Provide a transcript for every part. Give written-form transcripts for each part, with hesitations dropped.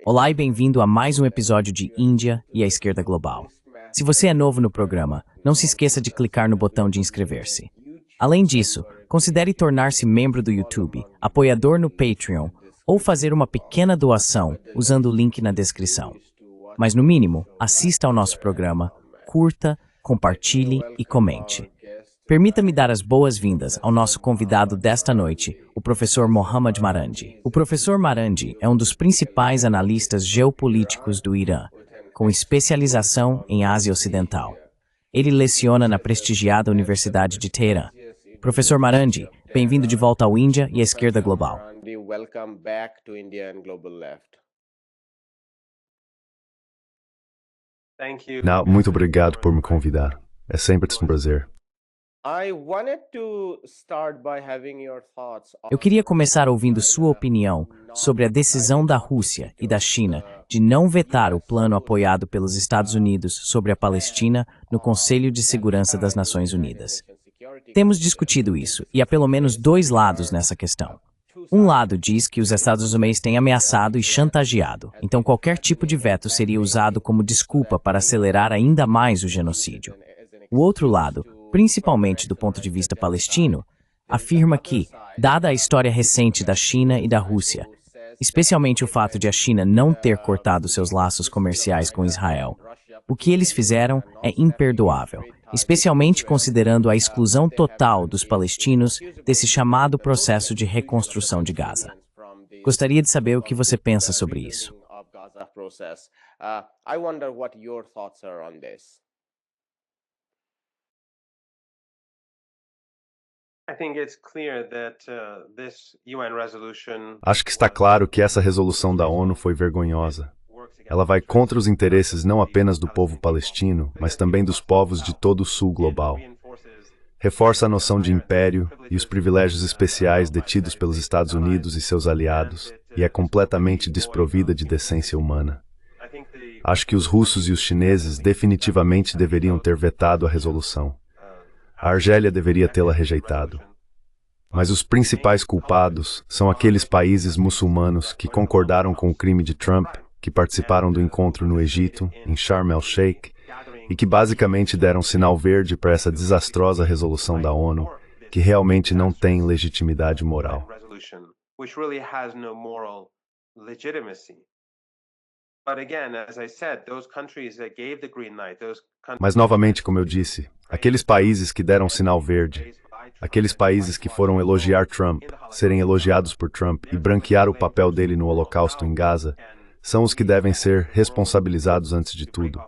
Olá e bem-vindo a mais um episódio de Índia e a Esquerda Global. Se você é novo no programa, não se esqueça de clicar no botão de inscrever-se. Além disso, considere tornar-se membro do YouTube, apoiador no Patreon ou fazer uma pequena doação usando o link na descrição. Mas no mínimo, assista ao nosso programa, curta, compartilhe e comente. Permita-me dar as boas-vindas ao nosso convidado desta noite, o professor Mohammad Marandi. O professor Marandi é um dos principais analistas geopolíticos do Irã, com especialização em Ásia Ocidental. Ele leciona na prestigiada Universidade de Teherã. Professor Marandi, bem-vindo de volta ao Índia e à Esquerda Global. Não, muito obrigado por me convidar. É sempre um prazer. Eu queria começar ouvindo sua opinião sobre a decisão da Rússia e da China de não vetar o plano apoiado pelos Estados Unidos sobre a Palestina no Conselho de Segurança das Nações Unidas. Temos discutido isso e há pelo menos dois lados nessa questão. Um lado diz que os Estados Unidos têm ameaçado e chantageado, então qualquer tipo de veto seria usado como desculpa para acelerar ainda mais o genocídio. O outro lado, principalmente do ponto de vista palestino, afirma que, dada a história recente da China e da Rússia, especialmente o fato de a China não ter cortado seus laços comerciais com Israel, o que eles fizeram é imperdoável, especialmente considerando a exclusão total dos palestinos desse chamado processo de reconstrução de Gaza. Gostaria de saber o que você pensa sobre isso. Acho que está claro que essa resolução da ONU foi vergonhosa. Ela vai contra os interesses não apenas do povo palestino, mas também dos povos de todo o sul global. Reforça a noção de império e os privilégios especiais detidos pelos Estados Unidos e seus aliados, e é completamente desprovida de decência humana. Acho que os russos e os chineses definitivamente deveriam ter vetado a resolução. A Argélia deveria tê-la rejeitado. Mas os principais culpados são aqueles países muçulmanos que concordaram com o crime de Trump, que participaram do encontro no Egito, em Sharm el-Sheikh, e que basicamente deram sinal verde para essa desastrosa resolução da ONU, que realmente não tem legitimidade moral. Mas novamente, como eu disse, aqueles países que deram sinal verde, aqueles países que foram elogiar Trump, serem elogiados por Trump e branquear o papel dele no Holocausto em Gaza, são os que devem ser responsabilizados antes de tudo.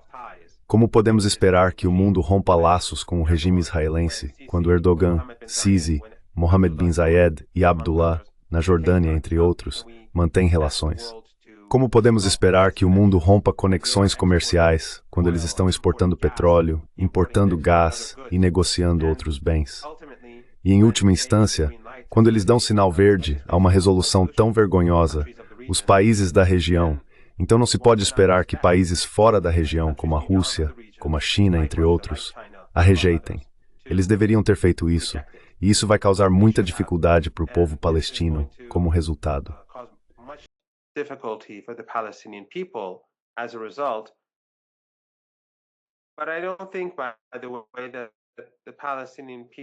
Como podemos esperar que o mundo rompa laços com o regime israelense, quando Erdogan, Sisi, Mohammed bin Zayed e Abdullah, na Jordânia, entre outros, mantêm relações? Como podemos esperar que o mundo rompa conexões comerciais, quando eles estão exportando petróleo, importando gás e negociando outros bens? E, em última instância, quando eles dão sinal verde a uma resolução tão vergonhosa, os países da região, então não se pode esperar que países fora da região, como a Rússia, como a China, entre outros, a rejeitem. Eles deveriam ter feito isso, e isso vai causar muita dificuldade para o povo palestino como resultado.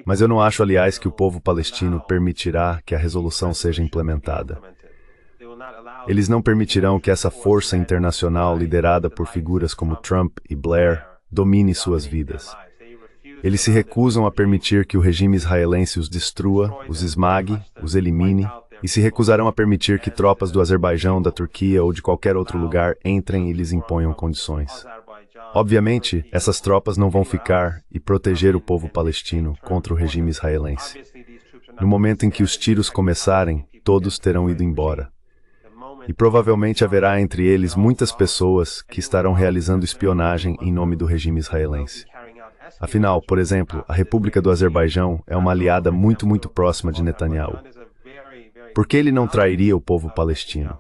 Mas eu não acho, aliás, que o povo palestino permitirá que a resolução seja implementada. Eles não permitirão que essa força internacional liderada por figuras como Trump e Blair domine suas vidas. Eles se recusam a permitir que o regime israelense os destrua, os esmague, os elimine, e se recusarão a permitir que tropas do Azerbaijão, da Turquia ou de qualquer outro lugar entrem e lhes imponham condições. Obviamente, essas tropas não vão ficar e proteger o povo palestino contra o regime israelense. No momento em que os tiros começarem, todos terão ido embora. E provavelmente haverá entre eles muitas pessoas que estarão realizando espionagem em nome do regime israelense. Afinal, por exemplo, a República do Azerbaijão é uma aliada muito próxima de Netanyahu. Por que ele não trairia o povo palestino?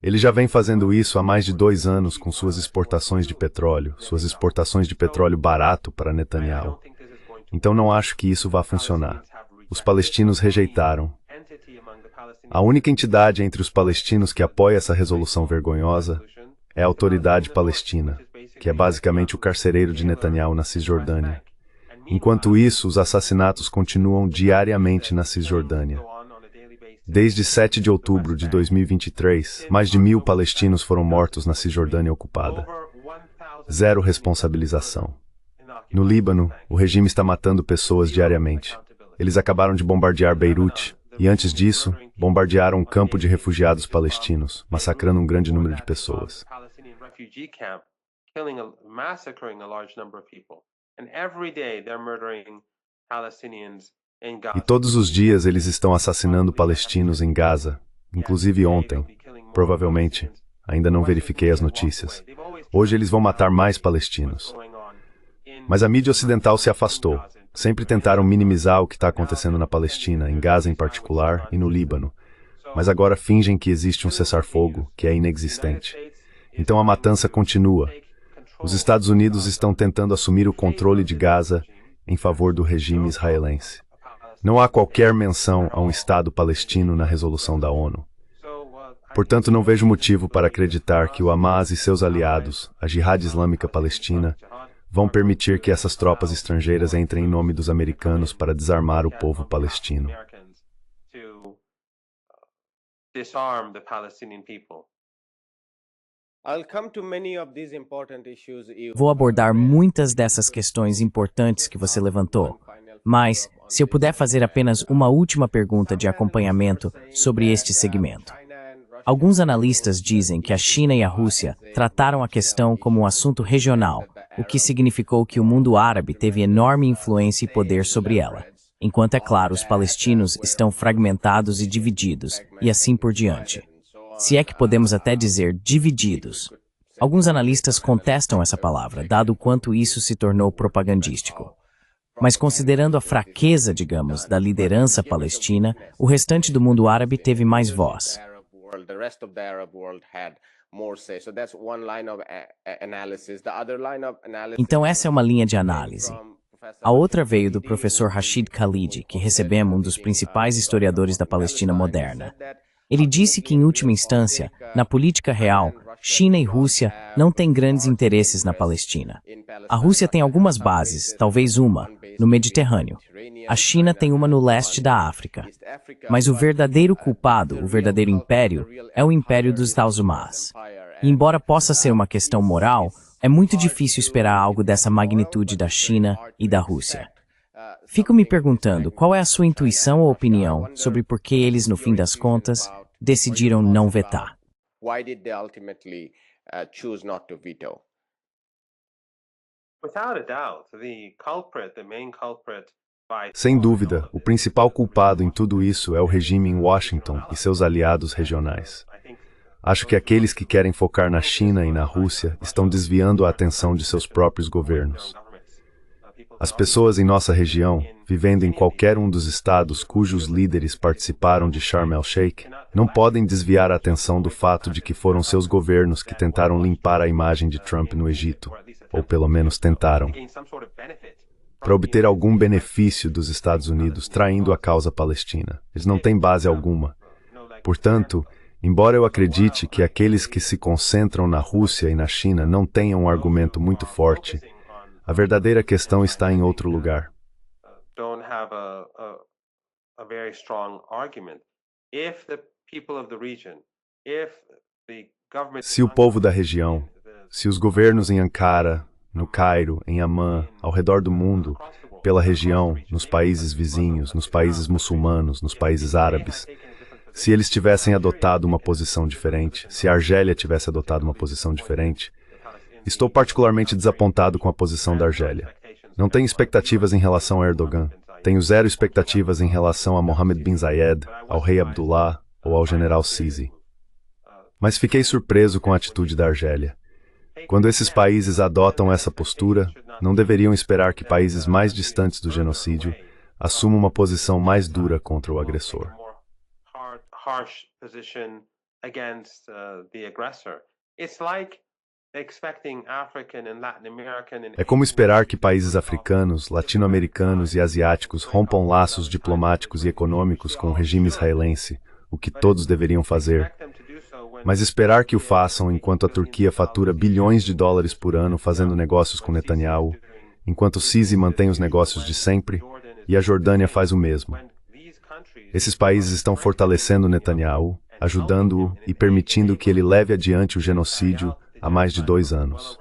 Ele já vem fazendo isso há mais de 2 anos com suas exportações de petróleo barato para Netanyahu. Então não acho que isso vá funcionar. Os palestinos rejeitaram. A única entidade entre os palestinos que apoia essa resolução vergonhosa é a Autoridade Palestina, que é basicamente o carcereiro de Netanyahu na Cisjordânia. Enquanto isso, os assassinatos continuam diariamente na Cisjordânia. Desde 7 de outubro de 2023, mais de 1.000 palestinos foram mortos na Cisjordânia ocupada. Zero responsabilização. No Líbano, o regime está matando pessoas diariamente. Eles acabaram de bombardear Beirute e, antes disso, bombardearam um campo de refugiados palestinos, massacrando um grande número de pessoas. E todos os dias eles estão assassinando palestinos em Gaza, inclusive ontem, provavelmente. Ainda não verifiquei as notícias. Hoje eles vão matar mais palestinos. Mas a mídia ocidental se afastou. Sempre tentaram minimizar o que está acontecendo na Palestina, em Gaza em particular e no Líbano. Mas agora fingem que existe um cessar-fogo que é inexistente. Então a matança continua. Os Estados Unidos estão tentando assumir o controle de Gaza em favor do regime israelense. Não há qualquer menção a um Estado palestino na resolução da ONU. Portanto, não vejo motivo para acreditar que o Hamas e seus aliados, a Jihad Islâmica Palestina, vão permitir que essas tropas estrangeiras entrem em nome dos americanos para desarmar o povo palestino. Vou abordar muitas dessas questões importantes que você levantou, mas se eu puder fazer apenas uma última pergunta de acompanhamento sobre este segmento. Alguns analistas dizem que a China e a Rússia trataram a questão como um assunto regional, o que significou que o mundo árabe teve enorme influência e poder sobre ela, enquanto, é claro, os palestinos estão fragmentados e divididos, e assim por diante. Se é que podemos até dizer divididos. Alguns analistas contestam essa palavra, dado o quanto isso se tornou propagandístico. Mas considerando a fraqueza, digamos, da liderança palestina, o restante do mundo árabe teve mais voz. Então essa é uma linha de análise. A outra veio do professor Rashid Khalid, que recebemos, um dos principais historiadores da Palestina moderna. Ele disse que, em última instância, na política real, China e Rússia não têm grandes interesses na Palestina. A Rússia tem algumas bases, talvez uma, no Mediterrâneo. A China tem uma no leste da África. Mas o verdadeiro culpado, o verdadeiro império, é o império dos Estados Unidos. E embora possa ser uma questão moral, é muito difícil esperar algo dessa magnitude da China e da Rússia. Fico me perguntando qual é a sua intuição ou opinião sobre por que eles, no fim das contas, decidiram não vetar. Sem dúvida, o principal culpado em tudo isso é o regime em Washington e seus aliados regionais. Acho que aqueles que querem focar na China e na Rússia estão desviando a atenção de seus próprios governos. As pessoas em nossa região, vivendo em qualquer um dos estados cujos líderes participaram de Sharm el-Sheikh, não podem desviar a atenção do fato de que foram seus governos que tentaram limpar a imagem de Trump no Egito, ou pelo menos tentaram, para obter algum benefício dos Estados Unidos traindo a causa palestina. Eles não têm base alguma. Portanto, embora eu acredite que aqueles que se concentram na Rússia e na China não tenham um argumento muito forte, a verdadeira questão está em outro lugar. Se o povo da região, se os governos em Ankara, no Cairo, em Amman, ao redor do mundo, pela região, nos países vizinhos, nos países muçulmanos, nos países árabes, se eles tivessem adotado uma posição diferente, se a Argélia tivesse adotado uma posição diferente, estou particularmente desapontado com a posição da Argélia. Não tenho expectativas em relação a Erdogan. Tenho zero expectativas em relação a Mohammed bin Zayed, ao rei Abdullah ou ao general Sisi. Mas fiquei surpreso com a atitude da Argélia. Quando esses países adotam essa postura, não deveriam esperar que países mais distantes do genocídio assumam uma posição mais dura contra o agressor. É como esperar que países africanos, latino-americanos e asiáticos rompam laços diplomáticos e econômicos com o regime israelense, o que todos deveriam fazer. Mas esperar que o façam enquanto a Turquia fatura bilhões de dólares por ano fazendo negócios com Netanyahu, enquanto o Sisi mantém os negócios de sempre e a Jordânia faz o mesmo. Esses países estão fortalecendo Netanyahu, ajudando-o e permitindo que ele leve adiante o genocídio há mais de 2 anos.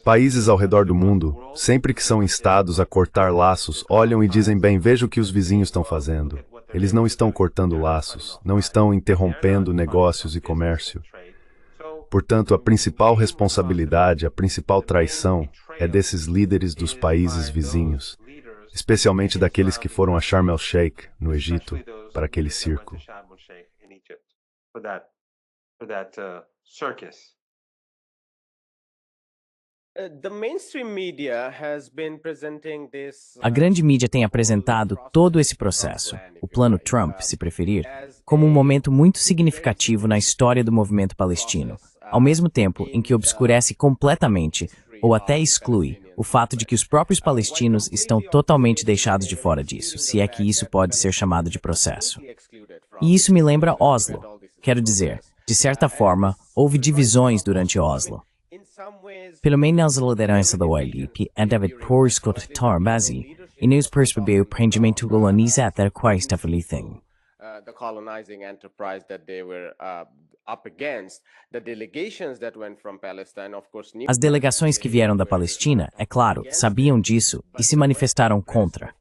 Países ao redor do mundo, sempre que são instados a cortar laços, olham e dizem, bem, veja o que os vizinhos estão fazendo. Eles não estão cortando laços, não estão interrompendo negócios e comércio. Portanto, a principal responsabilidade, a principal traição é desses líderes dos países vizinhos, especialmente daqueles que foram a Sharm el-Sheikh, no Egito, para aquele circo. A grande mídia tem apresentado todo esse processo, o Plano Trump, se preferir, como um momento muito significativo na história do movimento palestino, ao mesmo tempo em que obscurece completamente, ou até exclui, o fato de que os próprios palestinos estão totalmente deixados de fora disso, se é que isso pode ser chamado de processo. E isso me lembra Oslo. Quero dizer, de certa forma, houve divisões durante Oslo. Pelo menos a liderança da OLP é David Porskot Tarbasi, e nos percebeu o prendimento colonizador com esta thing. The colonizing enterprise that they were up against, the delegations that went from Palestine, of course, As delegações que vieram da Palestina, é claro, sabiam disso e se manifestaram contra.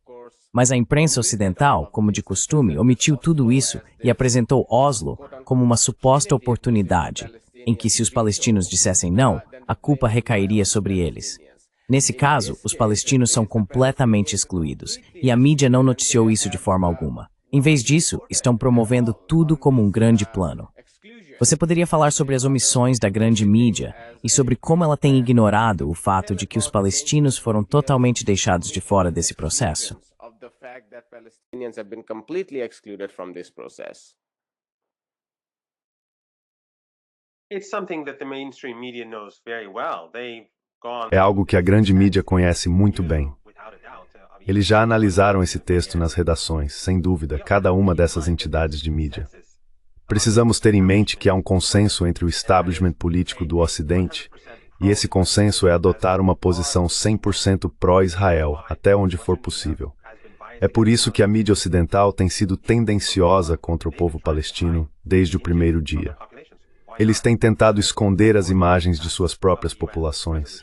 Mas a imprensa ocidental, como de costume, omitiu tudo isso e apresentou Oslo como uma suposta oportunidade, em que se os palestinos dissessem não, a culpa recairia sobre eles. Nesse caso, os palestinos são completamente excluídos, e a mídia não noticiou isso de forma alguma. Em vez disso, estão promovendo tudo como um grande plano. Você poderia falar sobre as omissões da grande mídia e sobre como ela tem ignorado o fato de que os palestinos foram totalmente deixados de fora desse processo? É algo que a grande mídia conhece muito bem. Eles já analisaram esse texto nas redações, sem dúvida, cada uma dessas entidades de mídia. Precisamos ter em mente que há um consenso entre o establishment político do Ocidente, e esse consenso é adotar uma posição 100% pró-Israel, até onde for possível. É por isso que a mídia ocidental tem sido tendenciosa contra o povo palestino desde o primeiro dia. Eles têm tentado esconder as imagens de suas próprias populações.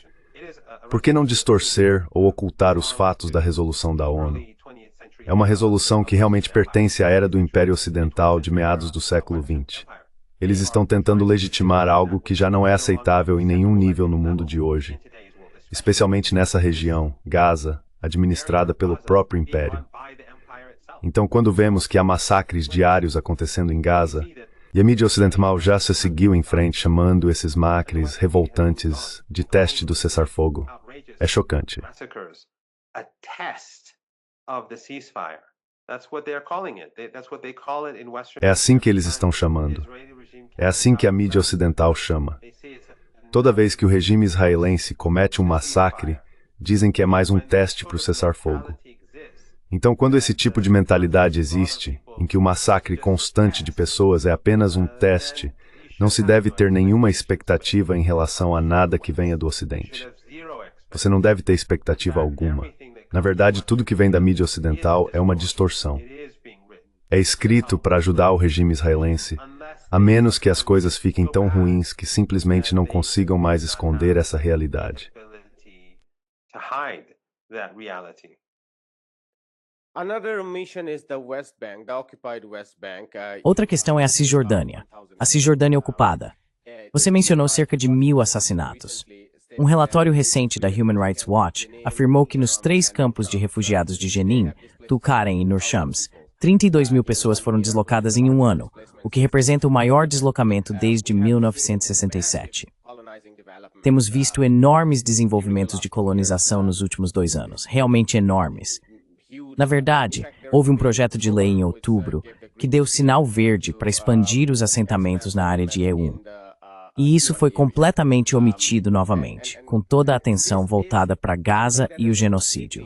Por que não distorcer ou ocultar os fatos da resolução da ONU? É uma resolução que realmente pertence à era do Império Ocidental de meados do século XX. Eles estão tentando legitimar algo que já não é aceitável em nenhum nível no mundo de hoje, especialmente nessa região, Gaza, administrada pelo próprio Império. Então, quando vemos que há massacres diários acontecendo em Gaza, e a mídia ocidental já se seguiu em frente chamando esses massacres revoltantes de teste do cessar-fogo, é chocante. É assim que eles estão chamando. É assim que a mídia ocidental chama. Toda vez que o regime israelense comete um massacre, dizem que é mais um teste para o cessar-fogo. Então, quando esse tipo de mentalidade existe, em que o massacre constante de pessoas é apenas um teste, não se deve ter nenhuma expectativa em relação a nada que venha do Ocidente. Você não deve ter expectativa alguma. Na verdade, tudo que vem da mídia ocidental é uma distorção. É escrito para ajudar o regime israelense, a menos que as coisas fiquem tão ruins que simplesmente não consigam mais esconder essa realidade. Outra questão é a Cisjordânia. A Cisjordânia ocupada. Você mencionou cerca de 1.000 assassinatos. Um relatório recente da Human Rights Watch afirmou que nos 3 campos de refugiados de Jenin, Tulkarem e Nur Shams, 32.000 pessoas foram deslocadas em um ano, o que representa o maior deslocamento desde 1967. Temos visto enormes desenvolvimentos de colonização nos últimos 2 anos, realmente enormes. Na verdade, houve um projeto de lei em outubro que deu sinal verde para expandir os assentamentos na área de E1. E isso foi completamente omitido novamente, com toda a atenção voltada para Gaza e o genocídio.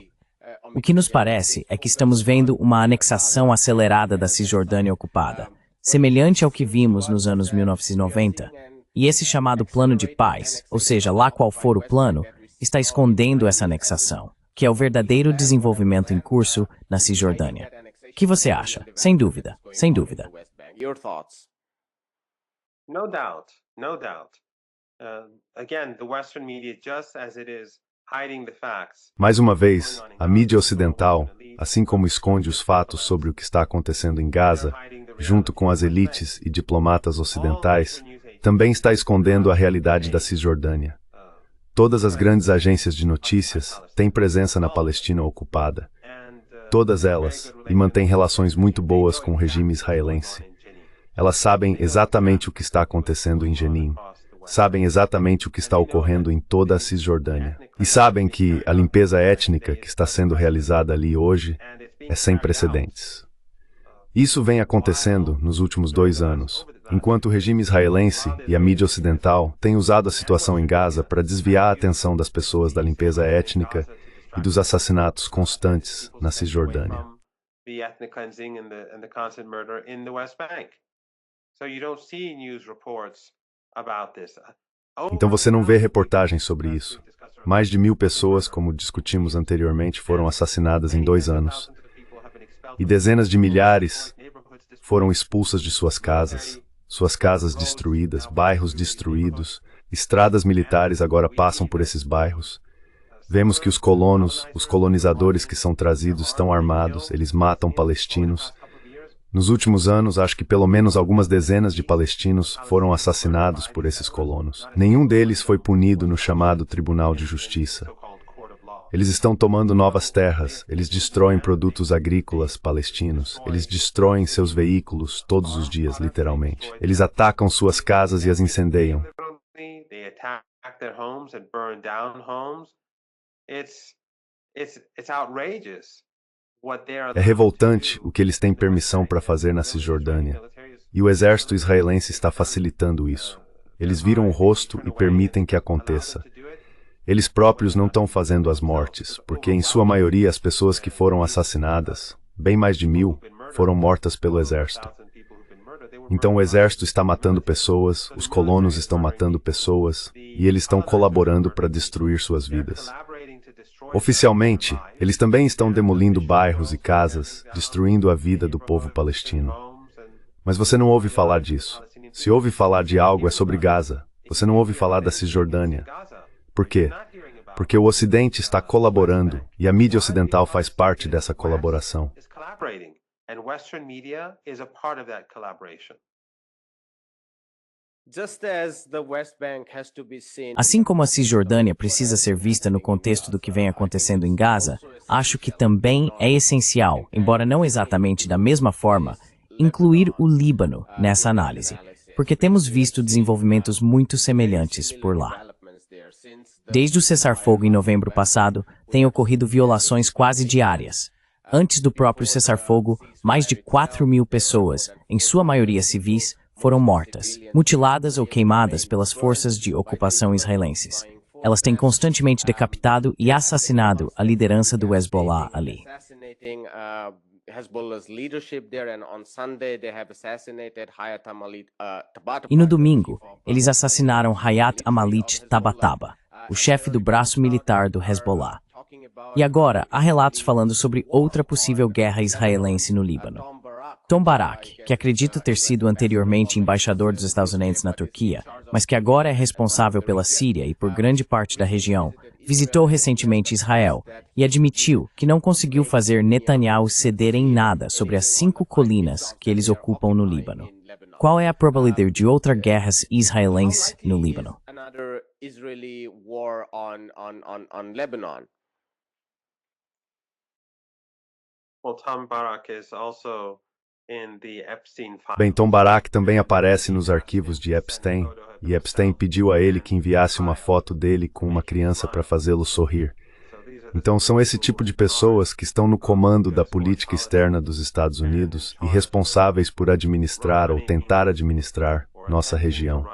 O que nos parece é que estamos vendo uma anexação acelerada da Cisjordânia ocupada, semelhante ao que vimos nos anos 1990, e esse chamado plano de paz, ou seja, lá qual for o plano, está escondendo essa anexação, que é o verdadeiro desenvolvimento em curso na Cisjordânia. O que você acha? Sem dúvida, sem dúvida. No doubt, no doubt. Again, the Western media, just as it is hiding the facts. Mais uma vez, a mídia ocidental, assim como esconde os fatos sobre o que está acontecendo em Gaza, junto com as elites e diplomatas ocidentais, também está escondendo a realidade da Cisjordânia. Todas as grandes agências de notícias têm presença na Palestina ocupada. Todas elas, e mantêm relações muito boas com o regime israelense. Elas sabem exatamente o que está acontecendo em Jenin, sabem exatamente o que está ocorrendo em toda a Cisjordânia, e sabem que a limpeza étnica que está sendo realizada ali hoje é sem precedentes. Isso vem acontecendo nos últimos 2 anos, enquanto o regime israelense e a mídia ocidental têm usado a situação em Gaza para desviar a atenção das pessoas da limpeza étnica e dos assassinatos constantes na Cisjordânia. Então você não vê reportagens sobre isso. Mais de 1.000 pessoas, como discutimos anteriormente, foram assassinadas em 2 anos. E dezenas de milhares foram expulsas de suas casas destruídas, bairros destruídos, estradas militares agora passam por esses bairros. Vemos que os colonos, os colonizadores que são trazidos estão armados, eles matam palestinos. Nos últimos anos, acho que pelo menos algumas dezenas de palestinos foram assassinados por esses colonos. Nenhum deles foi punido no chamado Tribunal de Justiça. Eles estão tomando novas terras, eles destroem produtos agrícolas palestinos, eles destroem seus veículos todos os dias, literalmente. Eles atacam suas casas e as incendeiam. É revoltante o que eles têm permissão para fazer na Cisjordânia. E o exército israelense está facilitando isso. Eles viram o rosto e permitem que aconteça. Eles próprios não estão fazendo as mortes, porque em sua maioria as pessoas que foram assassinadas, bem mais de 1.000, foram mortas pelo exército. Então o exército está matando pessoas, os colonos estão matando pessoas, e eles estão colaborando para destruir suas vidas. Oficialmente, eles também estão demolindo bairros e casas, destruindo a vida do povo palestino. Mas você não ouve falar disso. Se ouve falar de algo é sobre Gaza. Você não ouve falar da Cisjordânia. Por quê? Porque o Ocidente está colaborando e a mídia ocidental faz parte dessa colaboração. Assim como a Cisjordânia precisa ser vista no contexto do que vem acontecendo em Gaza, acho que também é essencial, embora não exatamente da mesma forma, incluir o Líbano nessa análise, porque temos visto desenvolvimentos muito semelhantes por lá. Desde o cessar-fogo em novembro passado, têm ocorrido violações quase diárias. Antes do próprio cessar-fogo, mais de 4.000 pessoas, em sua maioria civis, foram mortas, mutiladas ou queimadas pelas forças de ocupação israelenses. Elas têm constantemente decapitado e assassinado a liderança do Hezbollah ali. E no domingo, eles assassinaram Hayat Amalit Tabatabai, o chefe do braço militar do Hezbollah. E agora, há relatos falando sobre outra possível guerra israelense no Líbano. Tom Barak, que acredito ter sido anteriormente embaixador dos Estados Unidos na Turquia, mas que agora é responsável pela Síria e por grande parte da região, visitou recentemente Israel e admitiu que não conseguiu fazer Netanyahu ceder em nada sobre as 5 colinas que eles ocupam no Líbano. Qual é a probabilidade de outra guerra israelense no Líbano? Bem, Tom Barak também aparece nos arquivos de Epstein, e Epstein pediu a ele que enviasse uma foto dele com uma criança para fazê-lo sorrir. Então são esse tipo de pessoas que estão no comando da política externa dos Estados Unidos e responsáveis por administrar ou tentar administrar nossa região.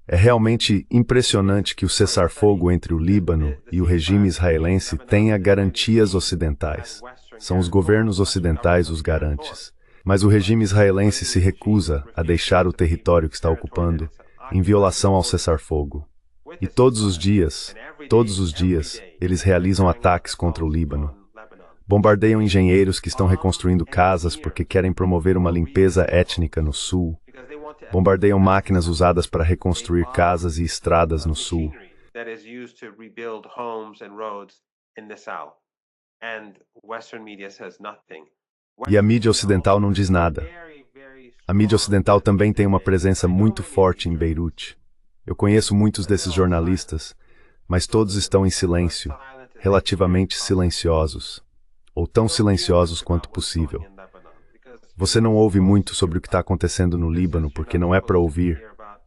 É realmente impressionante que o cessar-fogo entre o Líbano e o regime israelense tenha garantias ocidentais. São os governos ocidentais os garantes. Mas o regime israelense se recusa a deixar o território que está ocupando em violação ao cessar-fogo. E todos os dias, eles realizam ataques contra o Líbano. Bombardeiam engenheiros que estão reconstruindo casas porque querem promover uma limpeza étnica no sul. Bombardeiam máquinas usadas para reconstruir casas e estradas no sul. E a mídia ocidental não diz nada. A mídia ocidental também tem uma presença muito forte em Beirute. Eu conheço muitos desses jornalistas, mas todos estão em silêncio, relativamente silenciosos, ou tão silenciosos quanto possível. Você não ouve muito sobre o que está acontecendo no Líbano porque não é para ouvir,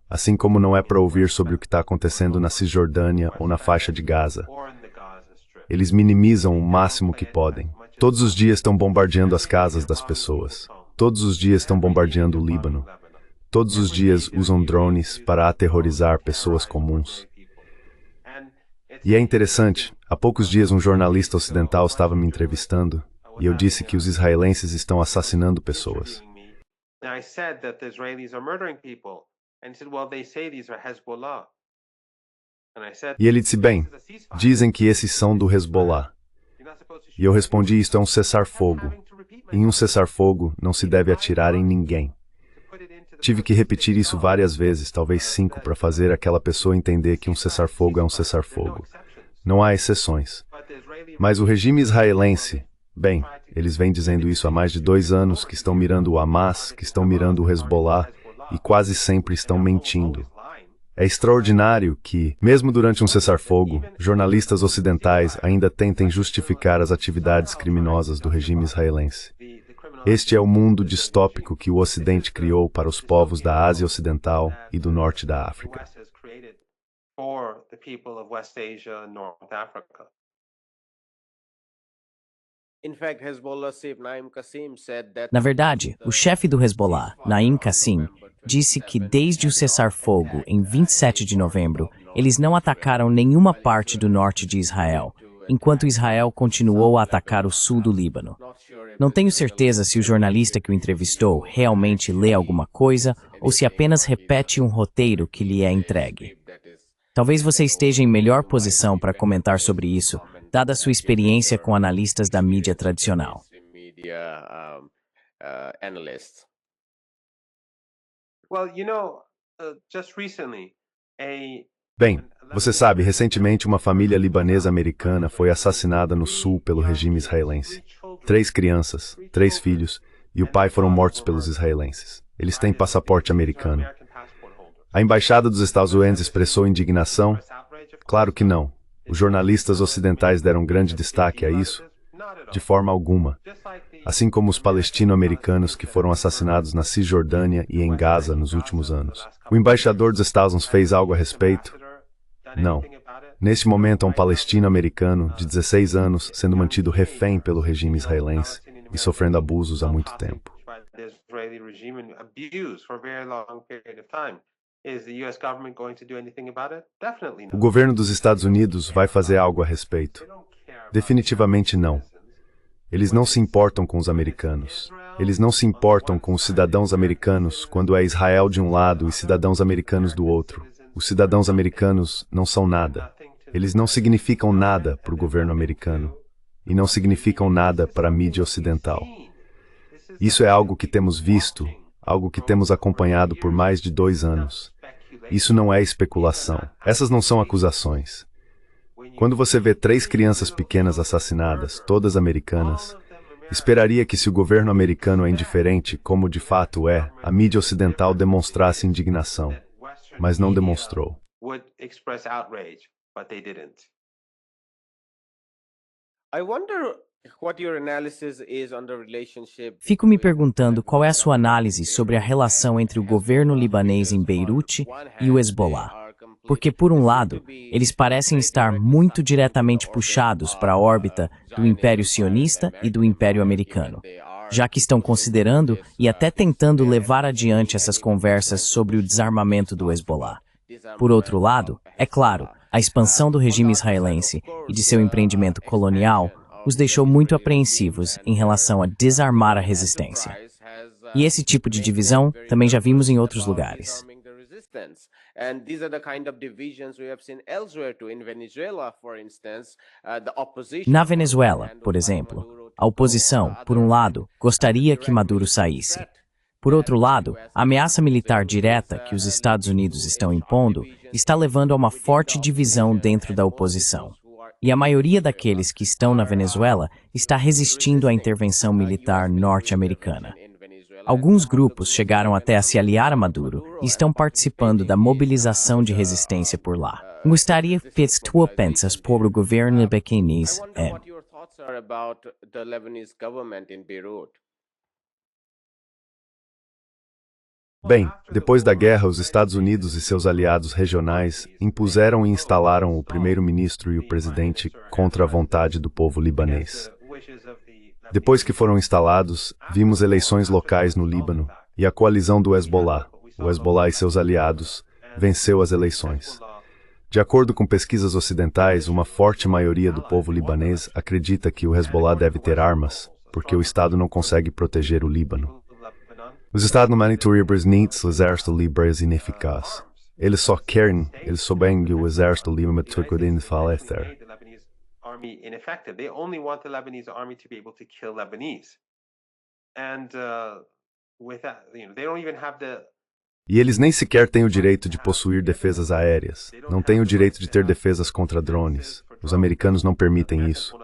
assim como não é para ouvir sobre o que está acontecendo na Cisjordânia ou na faixa de Gaza. Eles minimizam o máximo que podem. Todos os dias estão bombardeando as casas das pessoas. Todos os dias estão bombardeando o Líbano. Todos os dias usam drones para aterrorizar pessoas comuns. E é interessante, há poucos dias um jornalista ocidental estava me entrevistando e eu disse que os israelenses estão assassinando pessoas. E ele disse, bem, dizem que esses são do Hezbollah. E eu respondi, isto é um cessar-fogo. Em um cessar-fogo não se deve atirar em ninguém. Tive que repetir isso várias vezes, talvez 5, para fazer aquela pessoa entender que um cessar-fogo é um cessar-fogo. Não há exceções. Mas o regime israelense, bem, eles vêm dizendo isso há mais de 2 anos, que estão mirando o Hamas, que estão mirando o Hezbollah, e quase sempre estão mentindo. É extraordinário que, mesmo durante um cessar-fogo, jornalistas ocidentais ainda tentem justificar as atividades criminosas do regime israelense. Este é o mundo distópico que o Ocidente criou para os povos da Ásia Ocidental e do Norte da África. Na verdade, o chefe do Hezbollah, Naim Qassim, disse que desde o cessar-fogo em 27 de novembro, eles não atacaram nenhuma parte do norte de Israel, enquanto Israel continuou a atacar o sul do Líbano. Não tenho certeza se o jornalista que o entrevistou realmente lê alguma coisa ou se apenas repete um roteiro que lhe é entregue. Talvez você esteja em melhor posição para comentar sobre isso, dada a sua experiência com analistas da mídia tradicional. Bem, você sabe, recentemente uma família libanesa americana foi assassinada no sul pelo regime israelense. 3 crianças, 3 filhos, e o pai foram mortos pelos israelenses. Eles têm passaporte americano. A embaixada dos Estados Unidos expressou indignação? Claro que não. Os jornalistas ocidentais deram grande destaque a isso? De forma alguma. Assim como os palestino-americanos que foram assassinados na Cisjordânia e em Gaza nos últimos anos. O embaixador dos Estados Unidos fez algo a respeito? Não. Neste momento, há um palestino-americano de 16 anos sendo mantido refém pelo regime israelense e sofrendo abusos há muito tempo. O governo dos Estados Unidos vai fazer algo a respeito? Definitivamente não. Eles não se importam com os americanos. Eles não se importam com os cidadãos americanos quando é Israel de um lado e cidadãos americanos do outro. Os cidadãos americanos não são nada. Eles não significam nada para o governo americano e não significam nada para a mídia ocidental. Isso é algo que temos visto, algo que temos acompanhado por mais de 2 anos. Isso não é especulação. Essas não são acusações. Quando você vê 3 crianças pequenas assassinadas, todas americanas, esperaria que se o governo americano é indiferente, como de fato é, a mídia ocidental demonstrasse indignação, mas não demonstrou. Fico me perguntando qual é a sua análise sobre a relação entre o governo libanês em Beirute e o Hezbollah. Porque, por um lado, eles parecem estar muito diretamente puxados para a órbita do Império Sionista e do Império Americano, já que estão considerando e até tentando levar adiante essas conversas sobre o desarmamento do Hezbollah. Por outro lado, é claro, a expansão do regime israelense e de seu empreendimento colonial os deixou muito apreensivos em relação a desarmar a resistência. E esse tipo de divisão também já vimos em outros lugares. Na Venezuela, por exemplo, a oposição, por um lado, gostaria que Maduro saísse. Por outro lado, a ameaça militar direta que os Estados Unidos estão impondo está levando a uma forte divisão dentro da oposição. E a maioria daqueles que estão na Venezuela está resistindo à intervenção militar norte-americana. Alguns grupos chegaram até a se aliar a Maduro e estão participando da mobilização de resistência por lá. Gostaria que tu pensas sobre o governo libanês. Bem, depois da guerra, os Estados Unidos e seus aliados regionais impuseram e instalaram o primeiro-ministro e o presidente contra a vontade do povo libanês. Depois que foram instalados, vimos eleições locais no Líbano e a coalizão do Hezbollah, o Hezbollah e seus aliados, venceu as eleições. De acordo com pesquisas ocidentais, uma forte maioria do povo libanês acredita que o Hezbollah deve ter armas, porque o Estado não consegue proteger o Líbano. Os Estados Unidos nem o exército libanês ineficaz. Eles só querem, eles soubem que o exército libanês pode falecer. Ineffective. They only want the Lebanese army to be able to kill Lebanese. And with that, they don't even have the E eles nem sequer têm o direito de possuir defesas aéreas. Não têm o direito de ter defesas contra drones. Os americanos não permitem isso.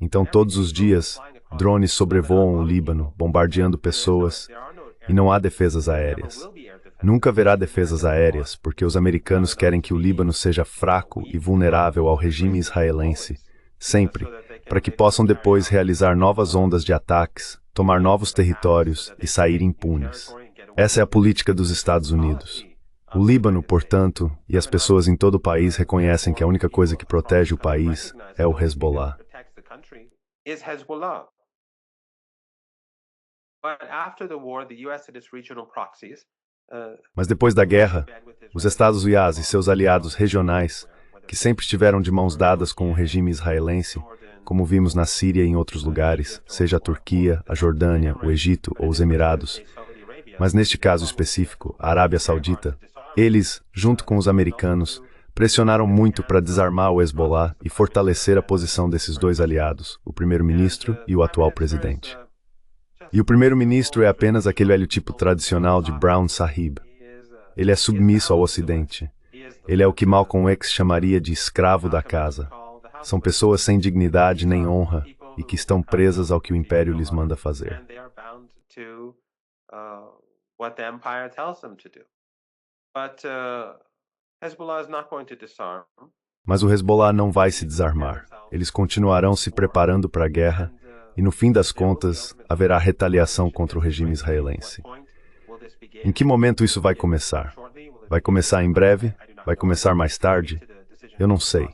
Então, todos os dias, drones sobrevoam o Líbano, bombardeando pessoas, e não há defesas aéreas. Nunca haverá defesas aéreas, porque os americanos querem que o Líbano seja fraco e vulnerável ao regime israelense. Sempre, para que possam depois realizar novas ondas de ataques, tomar novos territórios e sair impunes. Essa é a política dos Estados Unidos. O Líbano, portanto, e as pessoas em todo o país reconhecem que a única coisa que protege o país é o Hezbollah. Mas depois da guerra, os Estados Unidos e seus aliados regionais, que sempre estiveram de mãos dadas com o regime israelense, como vimos na Síria e em outros lugares, seja a Turquia, a Jordânia, o Egito ou os Emirados, mas neste caso específico, a Arábia Saudita, eles, junto com os americanos, pressionaram muito para desarmar o Hezbollah e fortalecer a posição desses dois aliados, o primeiro-ministro e o atual presidente. E o primeiro-ministro é apenas aquele velho tipo tradicional de Brown Sahib. Ele é submisso ao Ocidente. Ele é o que Malcolm X chamaria de escravo da casa. São pessoas sem dignidade nem honra e que estão presas ao que o Império lhes manda fazer. Mas o Hezbollah não vai se desarmar. Eles continuarão se preparando para a guerra e, no fim das contas, haverá retaliação contra o regime israelense. Em que momento isso vai começar? Vai começar em breve? Vai começar mais tarde? Eu não sei.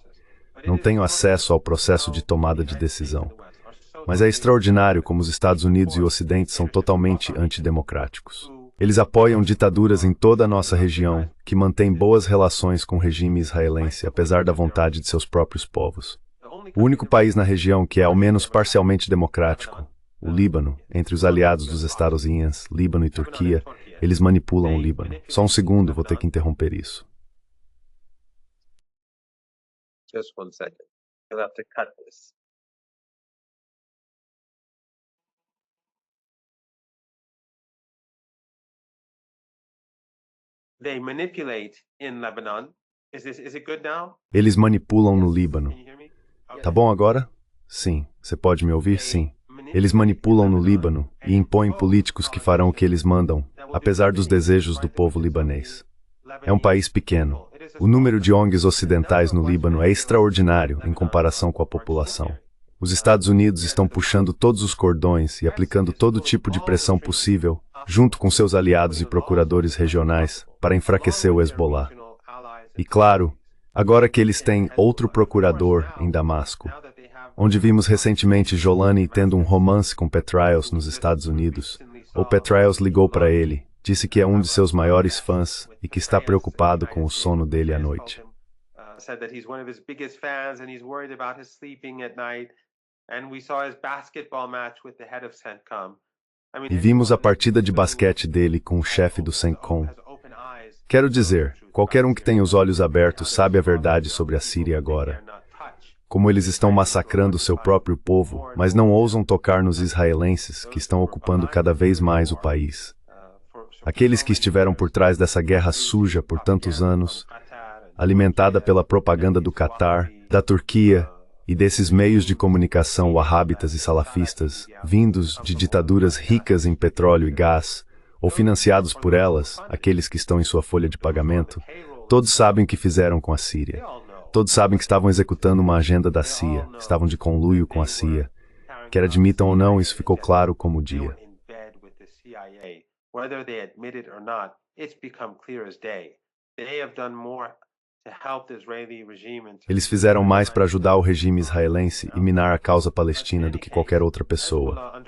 Não tenho acesso ao processo de tomada de decisão. Mas é extraordinário como os Estados Unidos e o Ocidente são totalmente antidemocráticos. Eles apoiam ditaduras em toda a nossa região, que mantêm boas relações com o regime israelense, apesar da vontade de seus próprios povos. O único país na região que é ao menos parcialmente democrático, o Líbano, entre os aliados dos Estados Unidos, Líbano e Turquia, eles manipulam o Líbano. Só um segundo, vou ter que interromper isso. Just one second. You'll have to cut this. They manipulate in Lebanon. Is it good now? Eles manipulam no Líbano. Tá bom agora? Sim. Você pode me ouvir? Sim. Eles manipulam no Líbano e impõem políticos que farão o que eles mandam, apesar dos desejos do povo libanês. É um país pequeno. O número de ONGs ocidentais no Líbano é extraordinário em comparação com a população. Os Estados Unidos estão puxando todos os cordões e aplicando todo tipo de pressão possível, junto com seus aliados e procuradores regionais, para enfraquecer o Hezbollah. E claro, agora que eles têm outro procurador em Damasco, onde vimos recentemente Jolani tendo um romance com Petraeus nos Estados Unidos, ou Petraeus ligou para ele, Disse que é um de seus maiores fãs e que está preocupado com o sono dele à noite. Said that he's one of his biggest fans and he's worried about his sleeping at night. And we saw his basketball match with the head of CENTCOM. E vimos a partida de basquete dele com o chefe do CENTCOM. Quero dizer, qualquer um que tem os olhos abertos sabe a verdade sobre a Síria agora. Como eles estão massacrando seu próprio povo, mas não ousam tocar nos israelenses, que estão ocupando cada vez mais o país. Aqueles que estiveram por trás dessa guerra suja por tantos anos, alimentada pela propaganda do Catar, da Turquia e desses meios de comunicação wahhabitas e salafistas, vindos de ditaduras ricas em petróleo e gás, ou financiados por elas, aqueles que estão em sua folha de pagamento, todos sabem o que fizeram com a Síria. Todos sabem que estavam executando uma agenda da CIA, estavam de conluio com a CIA. Quer admitam ou não, isso ficou claro como o dia. Eles fizeram mais para ajudar o regime israelense e minar a causa palestina do que qualquer outra pessoa.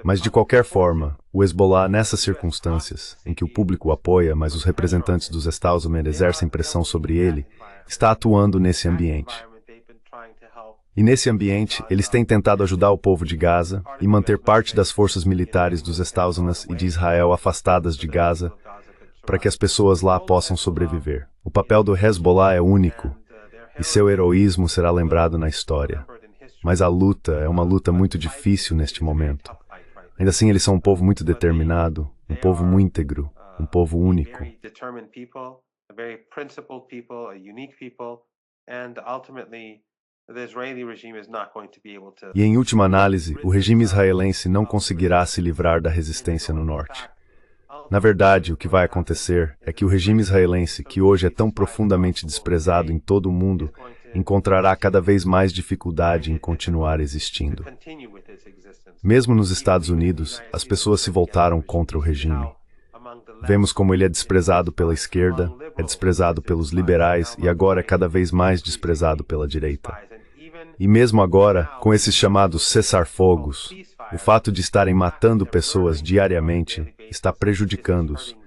Mas de qualquer forma, o Hezbollah, nessas circunstâncias, em que o público o apoia, mas os representantes dos Estados-Unidos exercem pressão sobre ele, está atuando nesse ambiente. E nesse ambiente, eles têm tentado ajudar o povo de Gaza e manter parte das forças militares dos Estados Unidos e de Israel afastadas de Gaza, para que as pessoas lá possam sobreviver. O papel do Hezbollah é único, e seu heroísmo será lembrado na história. Mas a luta é uma luta muito difícil neste momento. Ainda assim, eles são um povo muito determinado, um povo muito íntegro, um povo único. E em última análise, o regime israelense não conseguirá se livrar da resistência no norte. Na verdade, o que vai acontecer é que o regime israelense, que hoje é tão profundamente desprezado em todo o mundo, encontrará cada vez mais dificuldade em continuar existindo. Mesmo nos Estados Unidos, as pessoas se voltaram contra o regime. Vemos como ele é desprezado pela esquerda, é desprezado pelos liberais e agora é cada vez mais desprezado pela direita. E mesmo agora, com esses chamados cessar-fogos, o fato de estarem matando pessoas diariamente está prejudicando-os,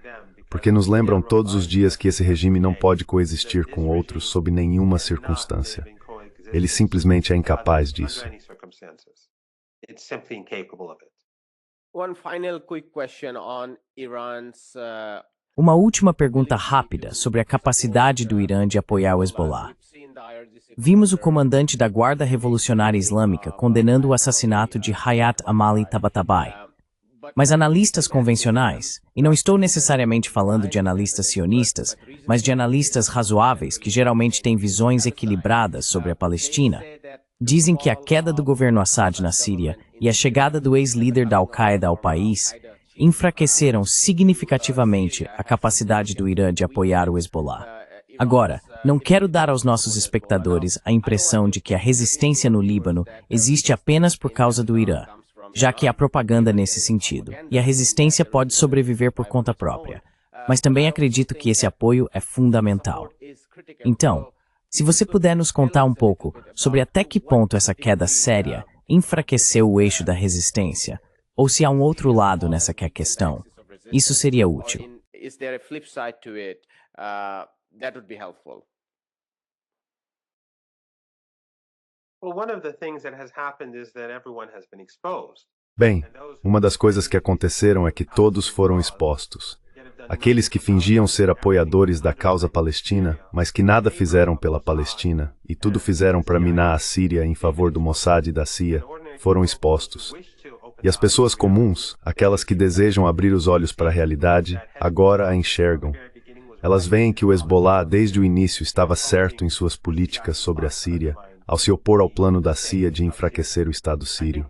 porque nos lembram todos os dias que esse regime não pode coexistir com outros sob nenhuma circunstância. Ele simplesmente é incapaz disso. Uma última pergunta rápida sobre a capacidade do Irã de apoiar o Hezbollah. Vimos o comandante da Guarda Revolucionária Islâmica condenando o assassinato de Hayat Amali Tabatabai. Mas analistas convencionais, e não estou necessariamente falando de analistas sionistas, mas de analistas razoáveis que geralmente têm visões equilibradas sobre a Palestina, dizem que a queda do governo Assad na Síria e a chegada do ex-líder da Al-Qaeda ao país enfraqueceram significativamente a capacidade do Irã de apoiar o Hezbollah. Agora, não quero dar aos nossos espectadores a impressão de que a resistência no Líbano existe apenas por causa do Irã, já que há propaganda nesse sentido, e a resistência pode sobreviver por conta própria. Mas também acredito que esse apoio é fundamental. Então, se você puder nos contar um pouco sobre até que ponto essa queda séria enfraqueceu o eixo da resistência, ou se há um outro lado nessa questão, isso seria útil. That would be helpful. Well, one of the things that has happened is that everyone has been exposed. Bem, uma das coisas que aconteceram é que todos foram expostos. Aqueles que fingiam ser apoiadores da causa palestina, mas que nada fizeram pela Palestina, e tudo fizeram para minar a Síria em favor do Mossad e da CIA, foram expostos. E as pessoas comuns, aquelas que desejam abrir os olhos para a realidade, agora a enxergam. Elas veem que o Hezbollah, desde o início, estava certo em suas políticas sobre a Síria, ao se opor ao plano da CIA de enfraquecer o Estado sírio.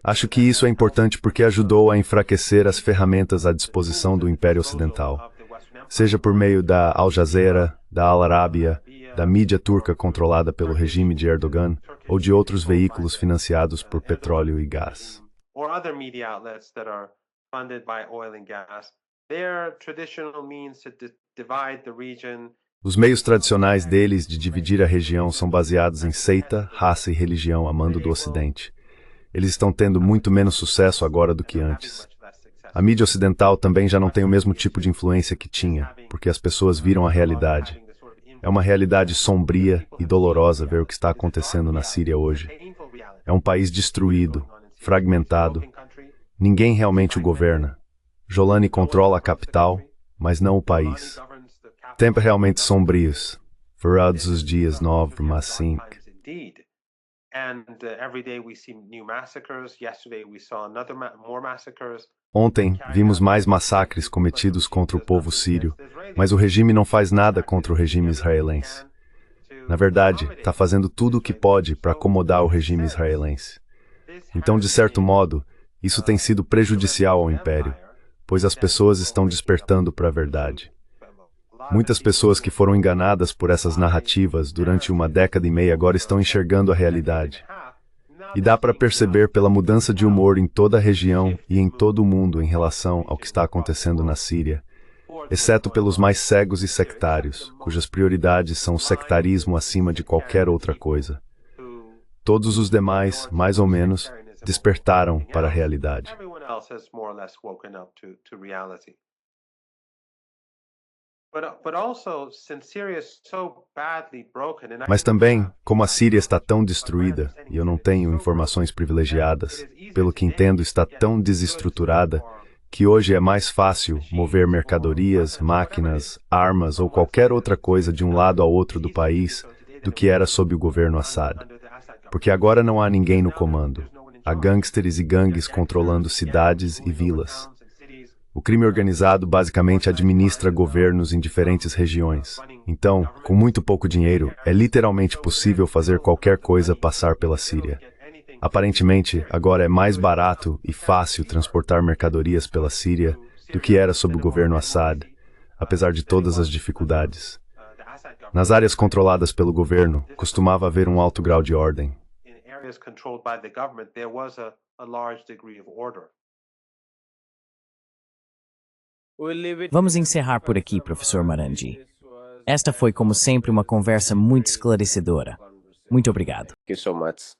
Acho que isso é importante porque ajudou a enfraquecer as ferramentas à disposição do Império Ocidental, seja por meio da Al Jazeera, da Al Arábia, da mídia turca controlada pelo regime de Erdogan, ou de outros veículos financiados por petróleo e gás. Os meios tradicionais deles de dividir a região são baseados em seita, raça e religião a mando do Ocidente. Eles estão tendo muito menos sucesso agora do que antes. A mídia ocidental também já não tem o mesmo tipo de influência que tinha, porque as pessoas viram a realidade. É uma realidade sombria e dolorosa ver o que está acontecendo na Síria hoje. É um país destruído, fragmentado. Ninguém realmente o governa. Jolani controla a capital, mas não o país. Tempos realmente sombrios. Verados os dias novos, mas sim. Ontem, vimos mais massacres cometidos contra o povo sírio, mas o regime não faz nada contra o regime israelense. Na verdade, está fazendo tudo o que pode para acomodar o regime israelense. Então, de certo modo, isso tem sido prejudicial ao império, pois as pessoas estão despertando para a verdade. Muitas pessoas que foram enganadas por essas narrativas durante uma década e meia agora estão enxergando a realidade. E dá para perceber pela mudança de humor em toda a região e em todo o mundo em relação ao que está acontecendo na Síria, exceto pelos mais cegos e sectários, cujas prioridades são o sectarismo acima de qualquer outra coisa. Todos os demais, mais ou menos, despertaram para a realidade. Mas também, como a Síria está tão destruída, e eu não tenho informações privilegiadas, pelo que entendo está tão desestruturada, que hoje é mais fácil mover mercadorias, máquinas, armas ou qualquer outra coisa de um lado ao outro do país do que era sob o governo Assad. Porque agora não há ninguém no comando. Há gangsters e gangues controlando cidades e vilas. O crime organizado basicamente administra governos em diferentes regiões. Então, com muito pouco dinheiro, é literalmente possível fazer qualquer coisa passar pela Síria. Aparentemente, agora é mais barato e fácil transportar mercadorias pela Síria do que era sob o governo Assad, apesar de todas as dificuldades. Nas áreas controladas pelo governo, costumava haver um alto grau de ordem. Vamos encerrar por aqui, professor Marandi. Esta foi, como sempre, uma conversa muito esclarecedora. Muito obrigado. Thank you so much.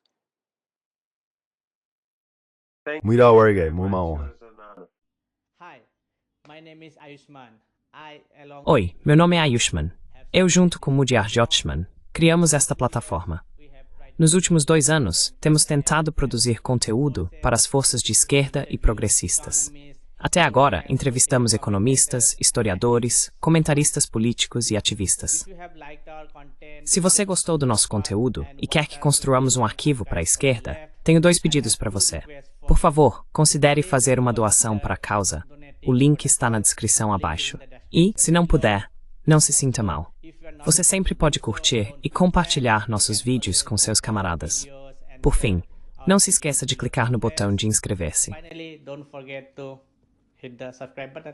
Muito obrigado, uma honra. Hi, my name is Ayushman. Oi, meu nome é Ayushman. Eu, junto com Mudyar Jyothishman, criamos esta plataforma. Nos últimos 2 anos, temos tentado produzir conteúdo para as forças de esquerda e progressistas. Até agora, entrevistamos economistas, historiadores, comentaristas políticos e ativistas. Se você gostou do nosso conteúdo e quer que construamos um arquivo para a esquerda, tenho 2 pedidos para você. Por favor, considere fazer uma doação para a causa. O link está na descrição abaixo. E, se não puder, não se sinta mal. Você sempre pode curtir e compartilhar nossos vídeos com seus camaradas. Por fim, não se esqueça de clicar no botão de inscrever-se. Finally, don't forget to hit the subscribe button.